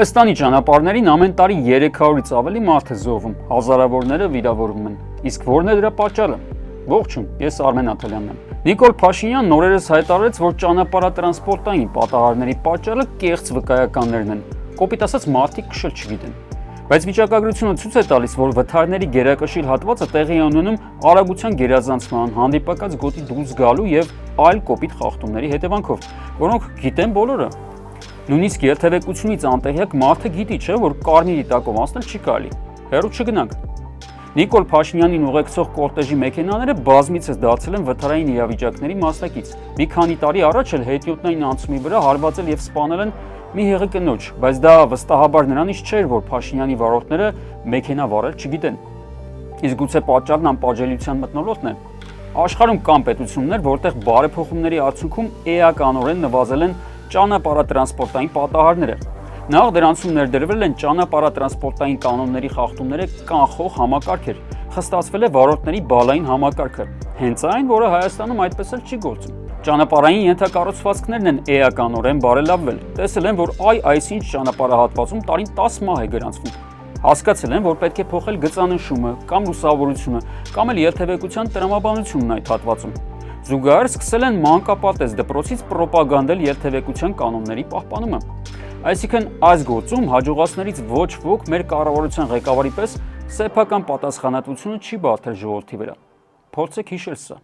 Հայաստանի ճանապարհներին ամեն տարի 300-ից ավելի մարդ է զոհվում, հազարավորները վիրավորվում են։ Իսկ որն է դրա պատճառը։ Ողջույն, ես Արմեն Աթալյանն եմ։ Նիկոլ Փաշինյանն օրերս հայտարարեց, որ ճանապարհատրանսպորտային պատահարների պատճառը կեղծ վկայականներն են։ Կոպիտ ասած մարդիկ քշել չգիտեն։ Բայց վիճակագրությունը ցույց է տալիս, որ վթարների գերակշիռ հատվածը տեղի է ունենում արագության գերազանցման, հանդիպակաց գոտի դուրս գալու եւ այլ կոպիտ խախտումների հետևանքով, որոնք գիտեն բոլորը։ Նույնիսկ երթևեկությունից անտեղյակ մարդը գիտի, չէ, որ կարմիրի տակով անցնել չի կարելի։ Հեռու չգնանք։ Նիկոլ Փաշինյանին ուղեկցող կորտեժի մեքենաները բազմիցս դարձել են վթարային իրավիճակների մասնակից։ Մի քանի տարի առաջ էլ հետիոտնային անցումի վրա հարվածել եւ սպանել են մի հեղի կնոջ, բայց դա վստահաբար նրանից չէր, որ Փաշինյանի վարորդները մեքենա վարել չգիտեն։ Իսկ գուցե պատճառն անպատժելիության մթնոլորտն է։ Աշխարհում կան պետություններ, որտեղ բարեփոխումների արդյունքում էականորեն նվազել են ճանապարհատրանսպորտային պատահարները։ Նախ դրանցում ներդրվել են ճանապարհատրանսպորտային կանոնների խախտումները կանխող համակարգեր, խստացվել է վարորդների բալային համակարգը, հենց այն, որը Հայաստանում այդպես էլ չի գործում։ Ճանապարհային ենթակառուցվածքներն են էականորեն բարելավվել, տեսել են, որ այսինչ ճանապարհահատվածում տարին 10 մահ է գրանցվում։ Հասկացել են, որ պետք է փոխել գծանշումը կամ լուսավորությունը, կամ էլ երթևեկության տրամաբանությունն այդ հատվածում։ Զուգահեռ սկսել են մանկապարտեզ դպրոցից պրոպագանդել երթևեկության կանոնների պահպանումը։ Այսինքն այս գործում հաջողածներից ոչ ոք մեր կառավարության ղեկավարի պես սեփական պատասխանատվությունը չի բարթել ժողովրդի վրա։ Փորձեք հիշել սա։